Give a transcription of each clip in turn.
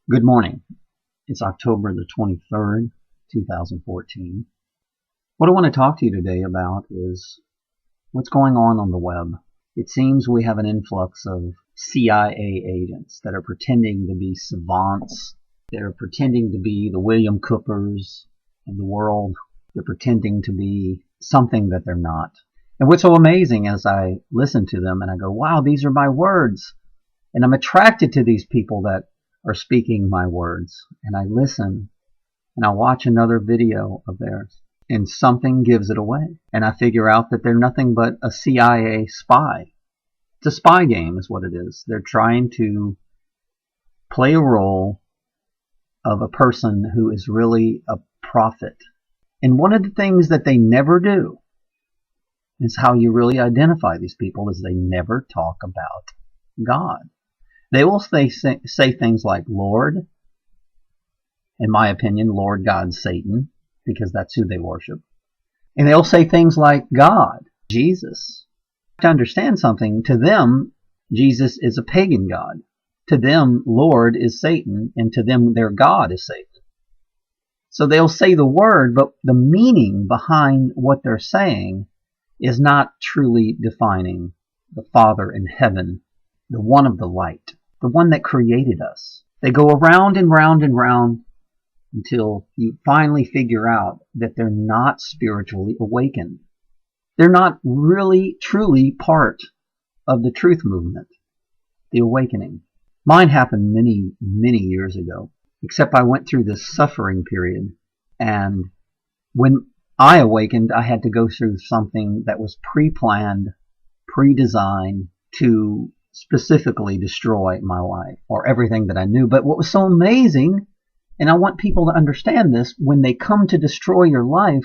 Good morning. It's October the 23rd, 2014. What I want to talk to you today about is what's going on the web. It seems we have an influx of CIA agents that are pretending to be savants. They're pretending to be the William Coopers of the world. They're pretending to be something that they're not. And what's so amazing as I listen to them and I go, wow, these are my words. And I'm attracted to these people that are speaking my words, and I listen and I watch another video of theirs and something gives it away, and I figure out that they're nothing but a CIA spy. It's a spy game is what it is. They're trying to play a role of a person who is really a prophet. And one of the things that they never do is how you really identify these people is they never talk about God. They will say things like Lord, in my opinion, Lord God Satan, because that's who they worship. And they'll say things like God, Jesus. To understand something, to them, Jesus is a pagan god. To them, Lord is Satan, and to them, their God is Satan. So they'll say the word, but the meaning behind what they're saying is not truly defining the Father in heaven, the one of the light, the one that created us. They go around and round and round until you finally figure out that they're not spiritually awakened. They're not really, truly part of the truth movement, the awakening. Mine happened many, many years ago, except I went through this suffering period. And when I awakened, I had to go through something that was pre-planned, pre-designed to specifically destroy my life or everything that I knew. But what was so amazing, and I want people to understand this, when they come to destroy your life,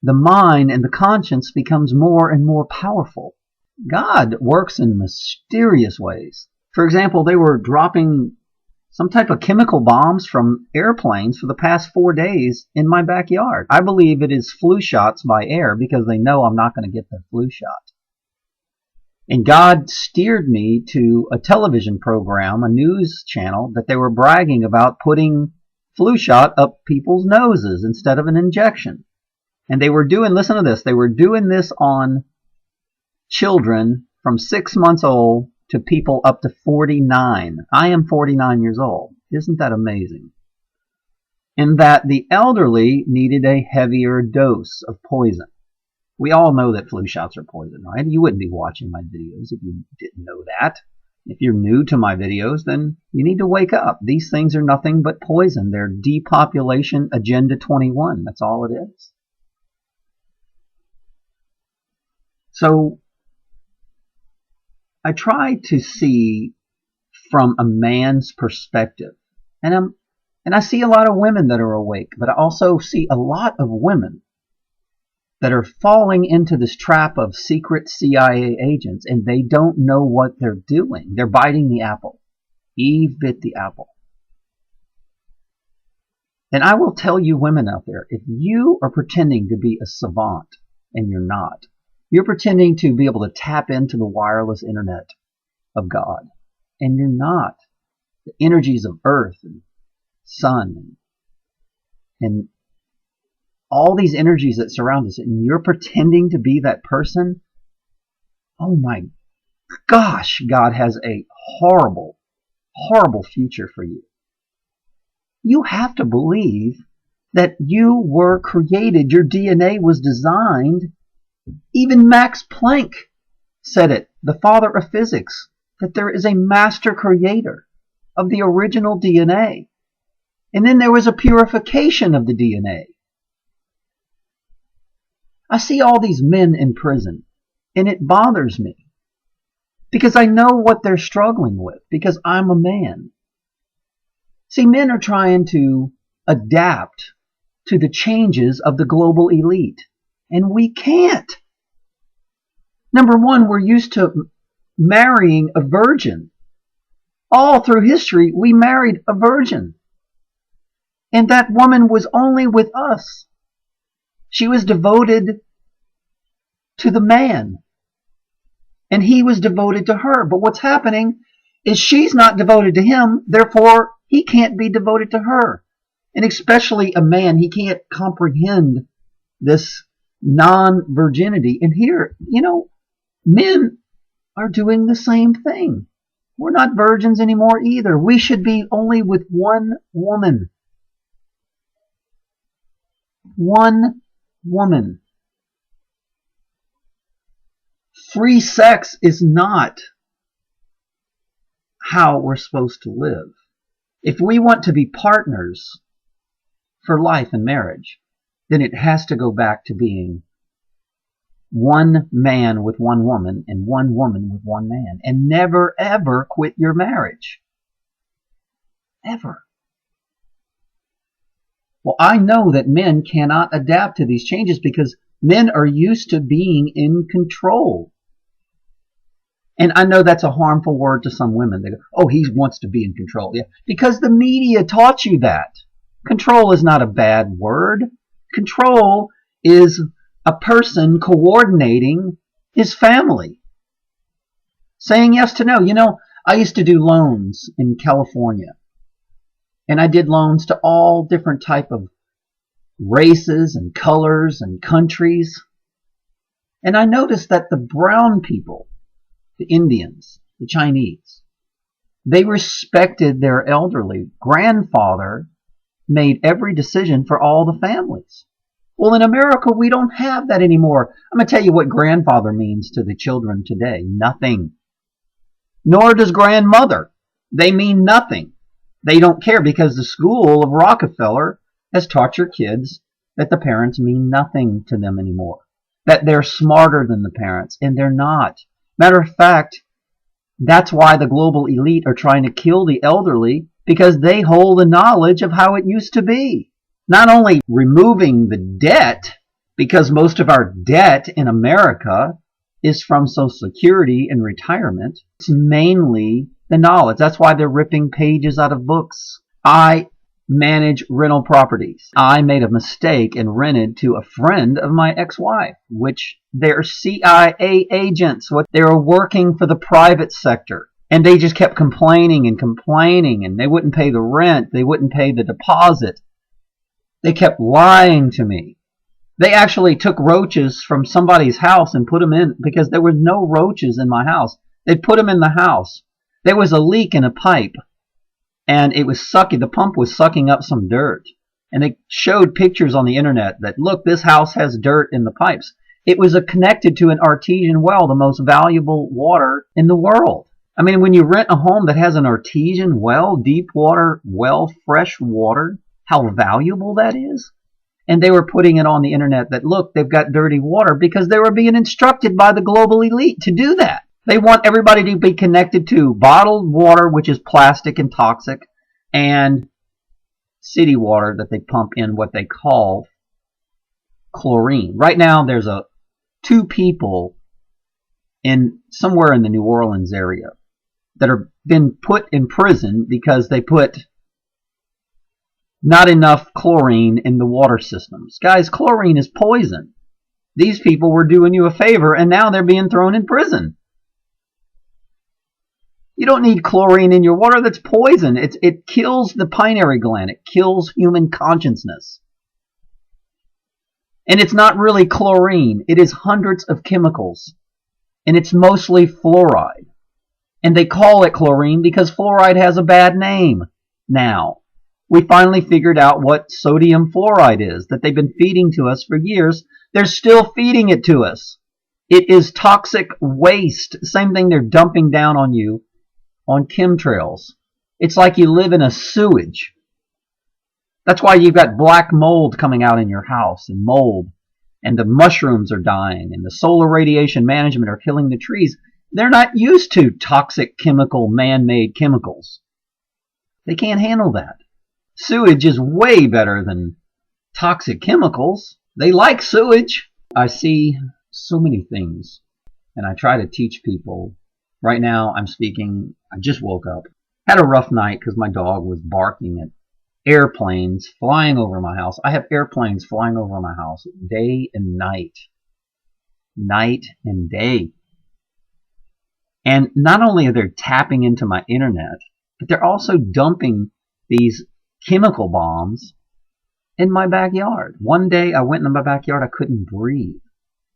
the mind and the conscience becomes more and more powerful. God works in mysterious ways. For example, they were dropping some type of chemical bombs from airplanes for the past 4 days in my backyard. I believe it is flu shots by air because they know I'm not going to get the flu shot. And God steered me to a television program, a news channel, that they were bragging about putting flu shot up people's noses instead of an injection. And they were doing, listen to this, they were doing this on children from 6 months old to people up to 49. I am 49 years old. Isn't that amazing? And that the elderly needed a heavier dose of poison. We all know that flu shots are poison, right? You wouldn't be watching my videos if you didn't know that. If you're new to my videos, then you need to wake up. These things are nothing but poison. They're depopulation agenda 21. That's all it is. So I try to see from a man's perspective. And I see a lot of women that are awake, but I also see a lot of women that are falling into this trap of secret CIA agents, and they don't know what they're doing. They're biting the apple. Eve bit the apple. And I will tell you women out there, if you are pretending to be a savant, and you're not, you're pretending to be able to tap into the wireless internet of God, and you're not. The energies of earth and sun and all these energies that surround us, and you're pretending to be that person, oh my gosh, God has a horrible, horrible future for you. You have to believe that you were created. Your DNA was designed. Even Max Planck said it, the father of physics, that there is a master creator of the original DNA. And then there was a purification of the DNA. I see all these men in prison, and it bothers me because I know what they're struggling with, because I'm a man. See, men are trying to adapt to the changes of the global elite, and we can't. Number one, we're used to marrying a virgin. All through history, we married a virgin. And that woman was only with us. She was devoted to the man. And he was devoted to her. But what's happening is she's not devoted to him, therefore he can't be devoted to her. And especially a man, he can't comprehend this non-virginity. And here, men are doing the same thing. We're not virgins anymore either. We should be only with one woman. One woman. Free sex is not how we're supposed to live. If we want to be partners for life and marriage, then it has to go back to being one man with one woman and one woman with one man. And never, ever quit your marriage. Ever. Well, I know that men cannot adapt to these changes because men are used to being in control. And I know that's a harmful word to some women. They go, oh, he wants to be in control. Yeah, because the media taught you that. Control is not a bad word. Control is a person coordinating his family. Saying yes to no. I used to do loans in California. And I did loans to all different type of races and colors and countries. And I noticed that the brown people, the Indians, the Chinese, they respected their elderly. Grandfather made every decision for all the families. Well, in America, we don't have that anymore. I'm going to tell you what grandfather means to the children today. Nothing. Nor does grandmother. They mean nothing. They don't care because the school of Rockefeller has taught your kids that the parents mean nothing to them anymore. That they're smarter than the parents, and they're not. Matter of fact, that's why the global elite are trying to kill the elderly, because they hold the knowledge of how it used to be. Not only removing the debt, because most of our debt in America is from Social Security and retirement, it's mainly the knowledge. That's why they're ripping pages out of books. I manage rental properties. I made a mistake and rented to a friend of my ex-wife, which they're CIA agents. They were working for the private sector. And they just kept complaining, and they wouldn't pay the rent. They wouldn't pay the deposit. They kept lying to me. They actually took roaches from somebody's house and put them in, because there were no roaches in my house. They put them in the house. There was a leak in a pipe, and it was sucking. The pump was sucking up some dirt. And they showed pictures on the internet that, look, this house has dirt in the pipes. It was connected to an artesian well, the most valuable water in the world. I mean, when you rent a home that has an artesian well, deep water well, fresh water, how valuable that is. And they were putting it on the internet that, look, they've got dirty water, because they were being instructed by the global elite to do that. They want everybody to be connected to bottled water, which is plastic and toxic, and city water that they pump in what they call chlorine. Right now, there's two people somewhere in the New Orleans area that have been put in prison because they put not enough chlorine in the water systems. Guys, chlorine is poison. These people were doing you a favor, and now they're being thrown in prison. You don't need chlorine in your water. That's poison. It kills the pineal gland. It kills human consciousness. And it's not really chlorine. It is hundreds of chemicals. And it's mostly fluoride. And they call it chlorine because fluoride has a bad name now. We finally figured out what sodium fluoride is, that they've been feeding to us for years. They're still feeding it to us. It is toxic waste. Same thing they're dumping down on you on chemtrails. It's like you live in a sewage. That's why you've got black mold coming out in your house, and mold, and the mushrooms are dying, and the solar radiation management are killing the trees. They're not used to toxic chemical, man-made chemicals. They can't handle that. Sewage is way better than toxic chemicals. They like sewage. I see so many things, and I try to teach people. Right now, I'm speaking. I just woke up. Had a rough night because my dog was barking at airplanes flying over my house. I have airplanes flying over my house day and night. Night and day. And not only are they tapping into my internet, but they're also dumping these chemical bombs in my backyard. One day I went in my backyard, I couldn't breathe.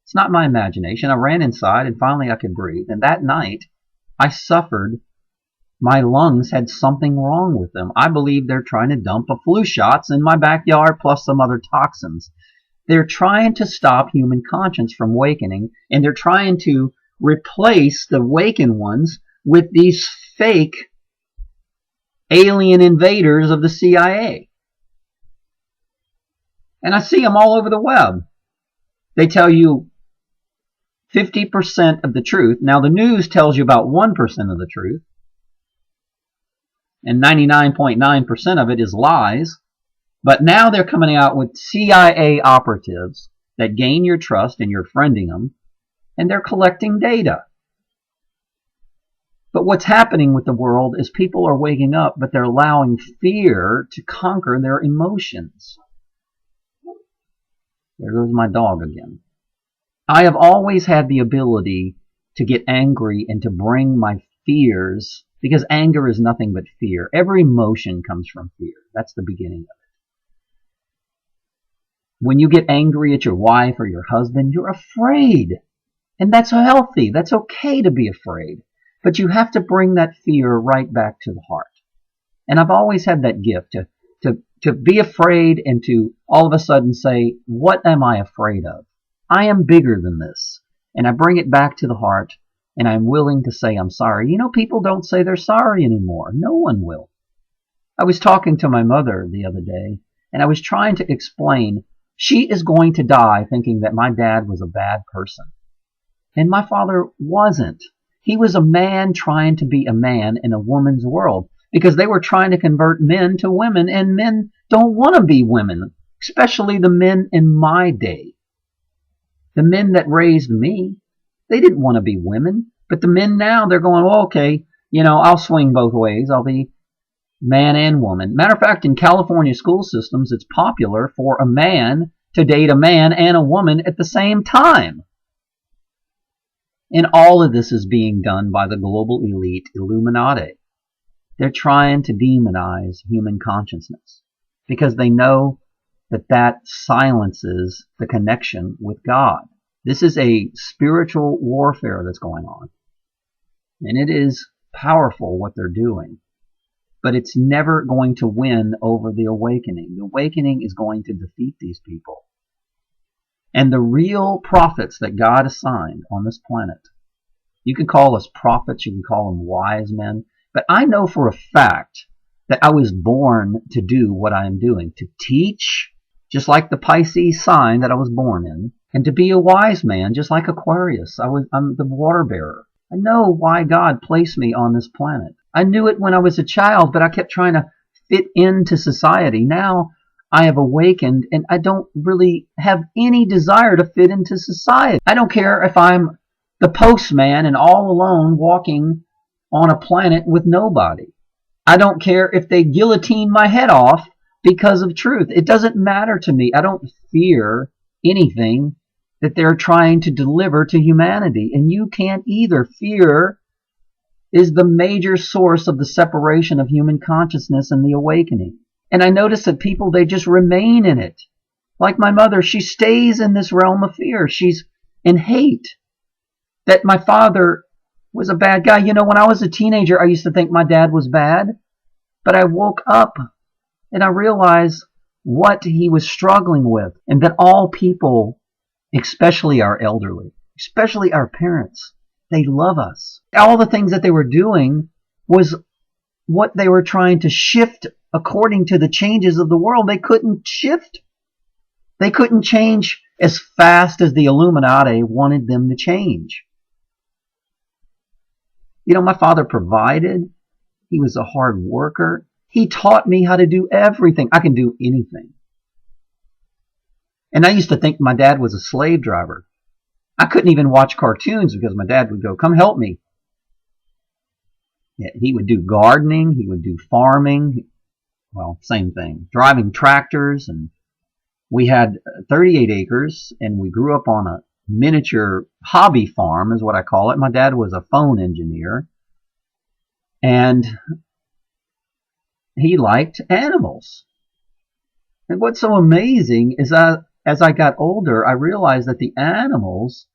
It's not my imagination. I ran inside and finally I could breathe. And that night I suffered. My lungs had something wrong with them. I believe they're trying to dump a flu shots in my backyard plus some other toxins. They're trying to stop human conscience from awakening, and they're trying to replace the awakened ones with these fake alien invaders of the CIA. And I see them all over the web. They tell you 50% of the truth. Now the news tells you about 1% of the truth. And 99.9% of it is lies. But now they're coming out with CIA operatives that gain your trust and you're friending them. And they're collecting data. But what's happening with the world is people are waking up, but they're allowing fear to conquer their emotions. There goes my dog again. I have always had the ability to get angry and to bring my fears, because anger is nothing but fear. Every emotion comes from fear. That's the beginning of it. When you get angry at your wife or your husband, you're afraid. And that's healthy. That's okay to be afraid. But you have to bring that fear right back to the heart. And I've always had that gift to be afraid and to all of a sudden say, what am I afraid of? I am bigger than this. And I bring it back to the heart, and I'm willing to say I'm sorry. You know, people don't say they're sorry anymore. No one will. I was talking to my mother the other day, and I was trying to explain she is going to die thinking that my dad was a bad person. And my father wasn't. He was a man trying to be a man in a woman's world, because they were trying to convert men to women, and men don't want to be women, especially the men in my day. The men that raised me, they didn't want to be women. But the men now, they're going, well, okay, you know, I'll swing both ways. I'll be man and woman. Matter of fact, in California school systems, it's popular for a man to date a man and a woman at the same time. And all of this is being done by the global elite Illuminati. They're trying to demonize human consciousness because they know that that silences the connection with God. This is a spiritual warfare that's going on. And it is powerful what they're doing. But it's never going to win over the awakening. The awakening is going to defeat these people. And the real prophets that God assigned on this planet, you can call us prophets, you can call them wise men, but I know for a fact that I was born to do what I am doing, to teach, just like the Pisces sign that I was born in, and to be a wise man, just like Aquarius. I'm the water bearer. I know why God placed me on this planet. I knew it when I was a child, but I kept trying to fit into society. Now I have awakened, and I don't really have any desire to fit into society. I don't care if I'm the postman and all alone walking on a planet with nobody. I don't care if they guillotine my head off because of truth. It doesn't matter to me. I don't fear anything that they're trying to deliver to humanity. And you can't either. Fear is the major source of the separation of human consciousness and the awakening. And I notice that people, they just remain in it. Like my mother, she stays in this realm of fear. She's in hate. That my father was a bad guy. You know, when I was a teenager, I used to think my dad was bad. But I woke up and I realized what he was struggling with. And that all people, especially our elderly, especially our parents, they love us. All the things that they were doing was what they were trying to shift according to the changes of the world. They couldn't shift. They couldn't change as fast as the Illuminati wanted them to change. You know, my father provided. He was a hard worker. He taught me how to do everything. I can do anything. And I used to think my dad was a slave driver. I couldn't even watch cartoons because my dad would go, come help me. Yeah, he would do gardening. He would do farming. Well, same thing. Driving tractors. And we had 38 acres, and we grew up on a miniature hobby farm is what I call it. My dad was a phone engineer, and he liked animals. And what's so amazing is that as I got older, I realized that the animals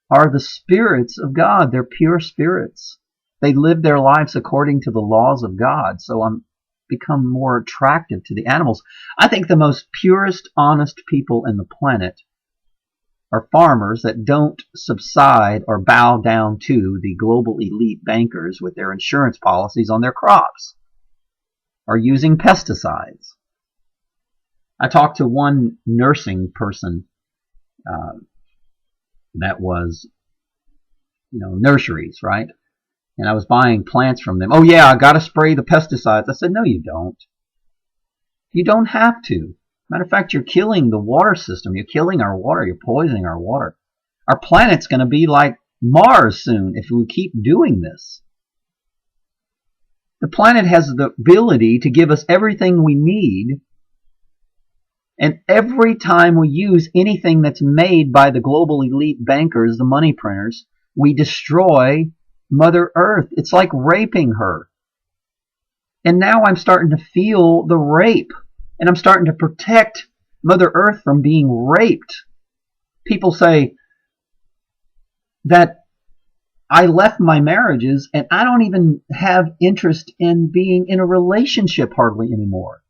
are the spirits of God. They're pure spirits. They live their lives according to the laws of God. So I'm become more attractive to the animals. I think the most purest, honest people in the planet are farmers that don't subside or bow down to the global elite bankers with their insurance policies on their crops, or using pesticides. I talked to one nursing person that was, nurseries, right? And I was buying plants from them. Oh yeah, I got to spray the pesticides. I said, no, you don't. You don't have to. Matter of fact, you're killing the water system. You're killing our water. You're poisoning our water. Our planet's going to be like Mars soon if we keep doing this. The planet has the ability to give us everything we need. And every time we use anything that's made by the global elite bankers, the money printers, we destroy Mother Earth. It's like raping her. And now I'm starting to feel the rape. And I'm starting to protect Mother Earth from being raped. People say that I left my marriages and I don't even have interest in being in a relationship hardly anymore.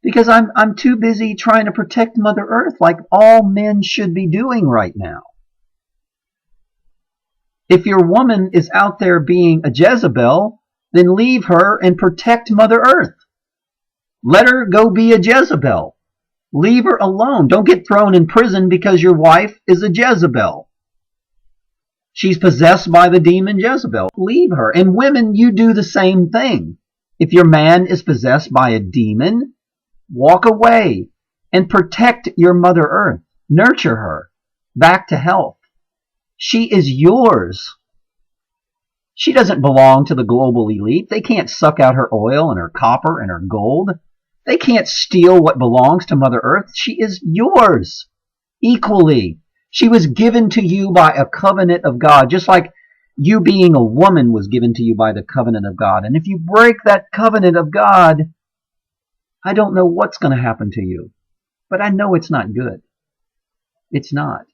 Because I'm too busy trying to protect Mother Earth like all men should be doing right now. If your woman is out there being a Jezebel, then leave her and protect Mother Earth. Let her go be a Jezebel. Leave her alone. Don't get thrown in prison because your wife is a Jezebel. She's possessed by the demon Jezebel. Leave her. And women, you do the same thing. If your man is possessed by a demon, walk away and protect your Mother Earth. Nurture her back to health. She is yours. She doesn't belong to the global elite. They can't suck out her oil and her copper and her gold. They can't steal what belongs to Mother Earth. She is yours equally. She was given to you by a covenant of God, just like you being a woman was given to you by the covenant of God. And if you break that covenant of God, I don't know what's going to happen to you, but I know it's not good. It's not.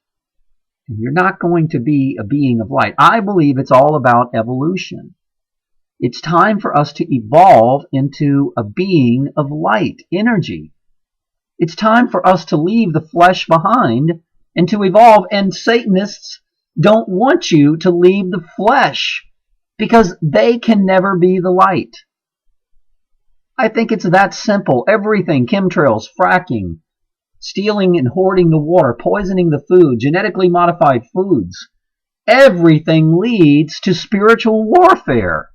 And you're not going to be a being of light. I believe it's all about evolution. It's time for us to evolve into a being of light, energy. It's time for us to leave the flesh behind and to evolve. And Satanists don't want you to leave the flesh because they can never be the light. I think it's that simple. Everything, chemtrails, fracking, stealing and hoarding the water, poisoning the food, genetically modified foods, everything leads to spiritual warfare.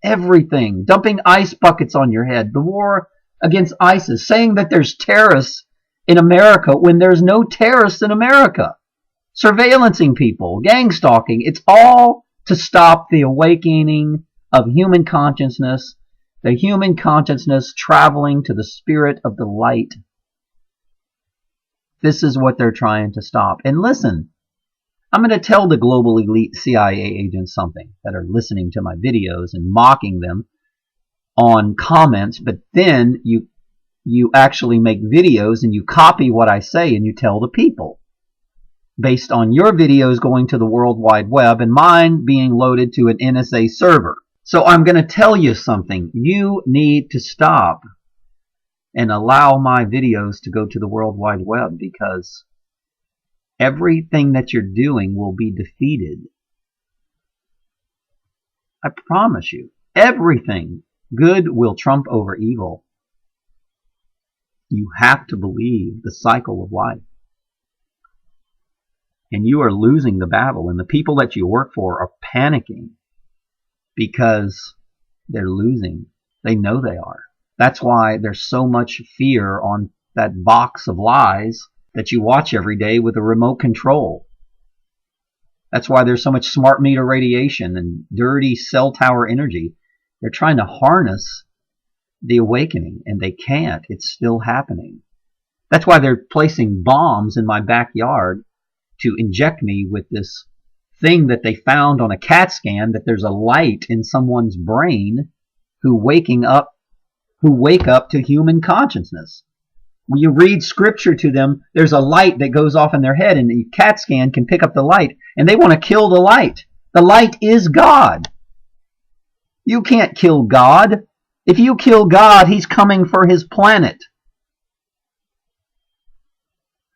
Everything. Dumping ice buckets on your head, the war against ISIS, saying that there's terrorists in America when there's no terrorists in America, surveillancing people, gang stalking. It's all to stop the awakening of human consciousness, the human consciousness traveling to the spirit of the light. This is what they're trying to stop. And listen, I'm going to tell the global elite CIA agents something that are listening to my videos and mocking them on comments, but then you actually make videos and you copy what I say and you tell the people based on your videos going to the World Wide Web and mine being loaded to an NSA server. So I'm going to tell you something. You need to stop and allow my videos to go to the World Wide Web, because everything that you're doing will be defeated. I promise you. Everything. Good will trump over evil. You have to believe the cycle of life. And you are losing the battle. And the people that you work for are panicking because they're losing. They know they are. That's why there's so much fear on that box of lies that you watch every day with a remote control. That's why there's so much smart meter radiation and dirty cell tower energy. They're trying to harness the awakening, and they can't. It's still happening. That's why they're placing bombs in my backyard to inject me with this thing that they found on a CAT scan, that there's a light in someone's brain who wake up to human consciousness. When you read scripture to them, there's a light that goes off in their head, and the CAT scan can pick up the light, and they want to kill the light. The light is God. You can't kill God. If you kill God, he's coming for his planet.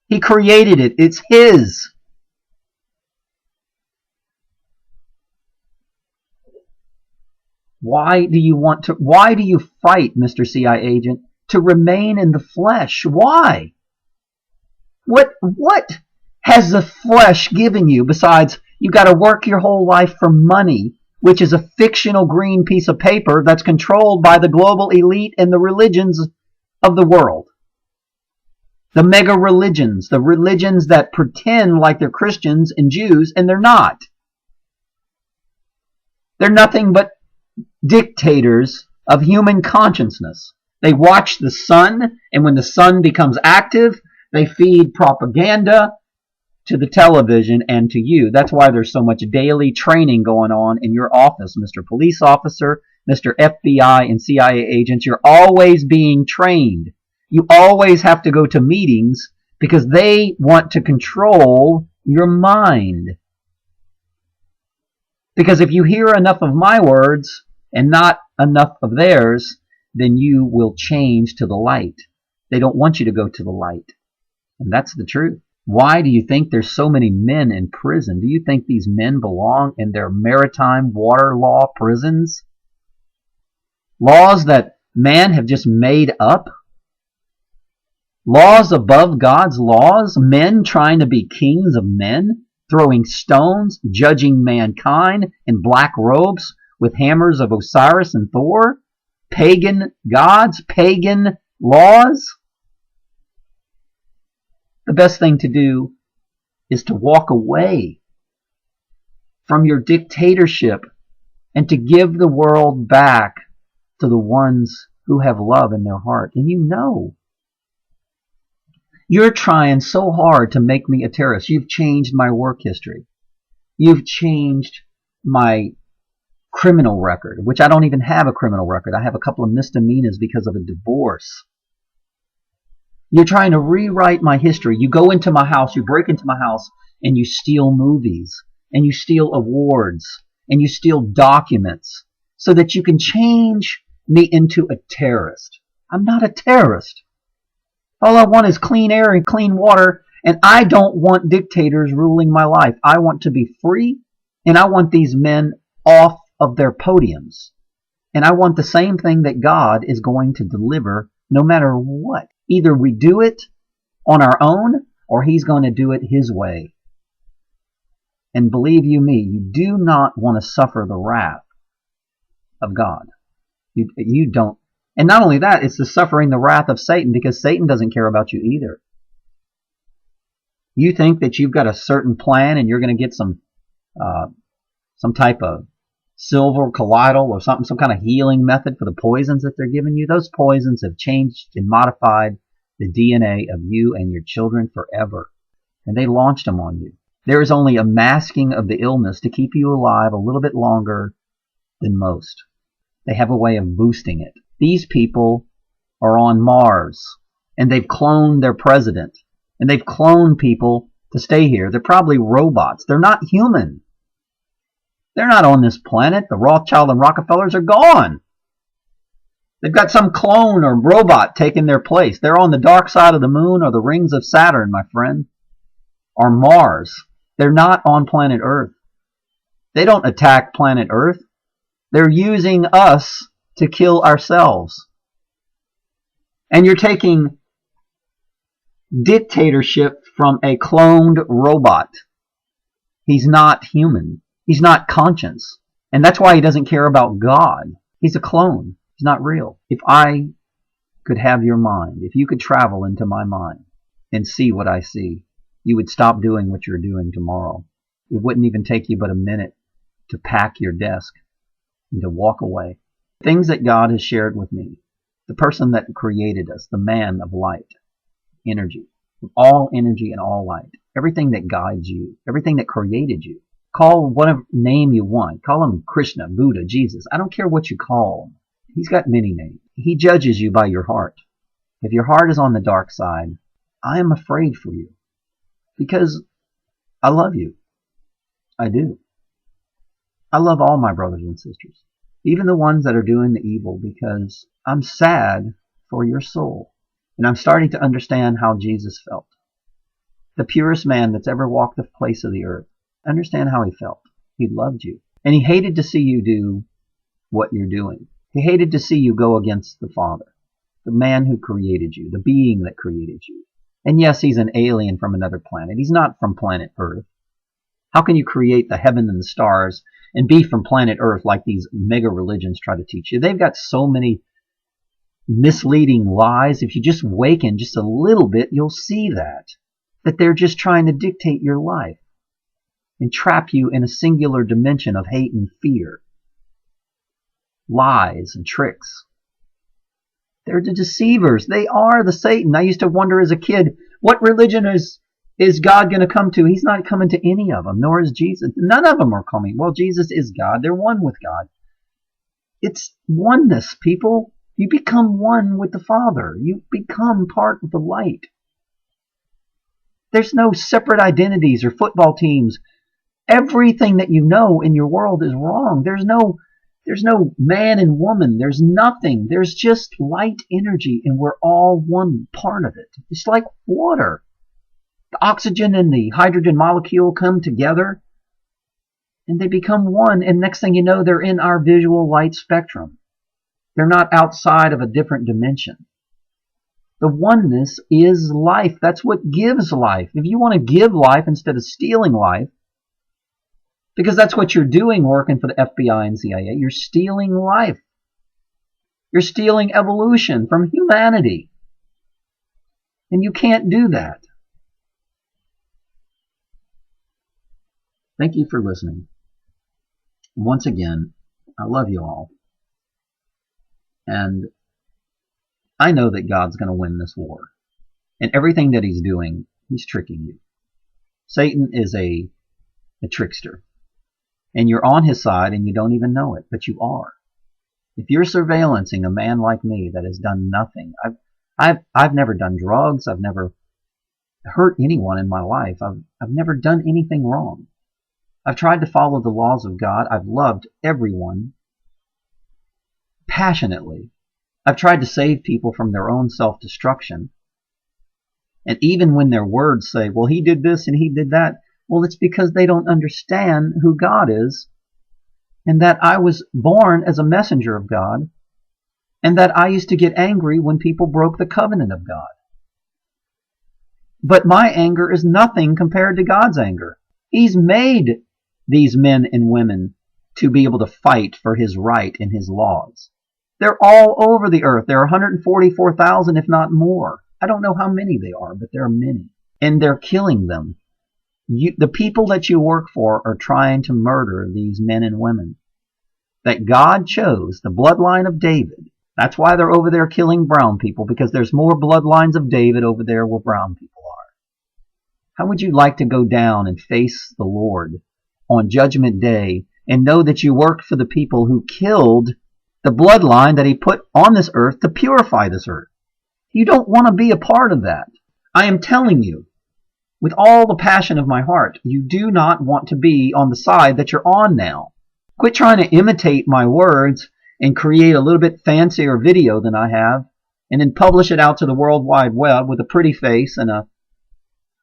He created it. It's his. Why do you fight, Mr. CIA agent, to remain in the flesh? Why? What has the flesh given you besides you got to work your whole life for money, which is a fictional green piece of paper that's controlled by the global elite and the religions of the world? The mega religions, the religions that pretend like they're Christians and Jews, and they're not. They're nothing but dictators of human consciousness. They watch the sun, and when the sun becomes active, they feed propaganda to the television and to you. That's why there's so much daily training going on in your office, Mr. Police Officer, Mr. FBI and CIA agents. You're always being trained. You always have to go to meetings because they want to control your mind. Because if you hear enough of my words and not enough of theirs, then you will change to the light. They don't want you to go to the light. And that's the truth. Why do you think there's so many men in prison? Do you think these men belong in their maritime water law prisons? Laws that man have just made up? Laws above God's laws? Men trying to be kings of men? Throwing stones, judging mankind in black robes with hammers of Osiris and Thor? Pagan gods? Pagan laws? The best thing to do is to walk away from your dictatorship and to give the world back to the ones who have love in their heart. And you know, you're trying so hard to make me a terrorist. You've changed my work history. You've changed my criminal record, which I don't even have a criminal record. I have a couple of misdemeanors because of a divorce. You're trying to rewrite my history. You go into my house, you break into my house, and you steal movies, and you steal awards, and you steal documents so that you can change me into a terrorist. I'm not a terrorist. All I want is clean air and clean water, and I don't want dictators ruling my life. I want to be free, and I want these men off of their podiums. And I want the same thing that God is going to deliver no matter what. Either we do it on our own, or he's going to do it his way. And believe you me, you do not want to suffer the wrath of God. You don't. And not only that, it's the suffering the wrath of Satan, because Satan doesn't care about you either. You think that you've got a certain plan and you're going to get some type of silver colloidal or something, some kind of healing method for the poisons that they're giving you. Those poisons have changed and modified the DNA of you and your children forever. And they launched them on you. There is only a masking of the illness to keep you alive a little bit longer than most. They have a way of boosting it. These people are on Mars, and they've cloned their president, and they've cloned people to stay here. They're probably robots. They're not human. They're not on this planet. The Rothschild and Rockefellers are gone. They've got some clone or robot taking their place. They're on the dark side of the moon or the rings of Saturn, my friend, or Mars. They're not on planet Earth. They don't attack planet Earth. They're using us to kill ourselves. And you're taking dictatorship from a cloned robot. He's not human. He's not conscious. And that's why he doesn't care about God. He's a clone. He's not real. If I could have your mind, if you could travel into my mind and see what I see, you would stop doing what you're doing tomorrow. It wouldn't even take you but a minute to pack your desk and to walk away. Things that God has shared with me, the person that created us, the man of light, energy, all energy and all light, everything that guides you, everything that created you. Call whatever name you want. Call him Krishna, Buddha, Jesus. I don't care what you call him. He's got many names. He judges you by your heart. If your heart is on the dark side, I am afraid for you because I love you. I do. I love all my brothers and sisters, even the ones that are doing the evil, because I'm sad for your soul. And I'm starting to understand how Jesus felt. The purest man that's ever walked the face of the earth. Understand how he felt. He loved you. And he hated to see you do what you're doing. He hated to see you go against the Father, the man who created you, the being that created you. And yes, he's an alien from another planet. He's not from planet Earth. How can you create the heaven and the stars and be from planet Earth like these mega religions try to teach you? They've got so many misleading lies. If you just waken just a little bit, you'll see that they're just trying to dictate your life and trap you in a singular dimension of hate and fear, lies and tricks. They're the deceivers. They are the Satan. I used to wonder as a kid, what religion is God going to come to? He's not coming to any of them, nor is Jesus. None of them are coming. Well, Jesus is God. They're one with God. It's oneness, people. You become one with the Father. You become part of the light. There's no separate identities or football teams. Everything that you know in your world is wrong. There's no man and woman. There's nothing. There's just light energy, and we're all one part of it. It's like water. The oxygen and the hydrogen molecule come together, and they become one, and next thing you know, they're in our visual light spectrum. They're not outside of a different dimension. The oneness is life. That's what gives life. If you want to give life instead of stealing life, because that's what you're doing working for the FBI and CIA. You're stealing life. You're stealing evolution from humanity. And you can't do that. Thank you for listening. Once again, I love you all. And I know that God's going to win this war. And everything that he's doing, he's tricking you. Satan is a trickster. And you're on his side and you don't even know it, but you are. If you're surveillancing a man like me that has done nothing, I've never done drugs, I've never hurt anyone in my life, I've never done anything wrong. I've tried to follow the laws of God, I've loved everyone passionately. I've tried to save people from their own self-destruction. And even when their words say, well, he did this and he did that, well, it's because they don't understand who God is, and that I was born as a messenger of God, and that I used to get angry when people broke the covenant of God. But my anger is nothing compared to God's anger. He's made these men and women to be able to fight for his right and his laws. They're all over the earth. There are 144,000, if not more. I don't know how many they are, but there are many. And they're killing them. The people that you work for are trying to murder these men and women that God chose, the bloodline of David. That's why they're over there killing brown people, because there's more bloodlines of David over there where brown people are. How would you like to go down and face the Lord on Judgment Day and know that you worked for the people who killed the bloodline that he put on this earth to purify this earth? You don't want to be a part of that. I am telling you, with all the passion of my heart, you do not want to be on the side that you're on now. Quit trying to imitate my words and create a little bit fancier video than I have, and then publish it out to the World Wide Web with a pretty face and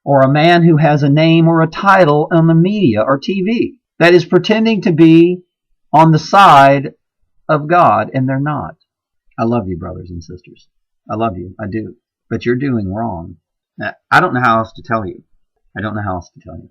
or a man who has a name or a title on the media or TV that is pretending to be on the side of God, and they're not. I love you, brothers and sisters. I love you. I do. But you're doing wrong. Now, I don't know how else to tell you. I don't know how else to tell you.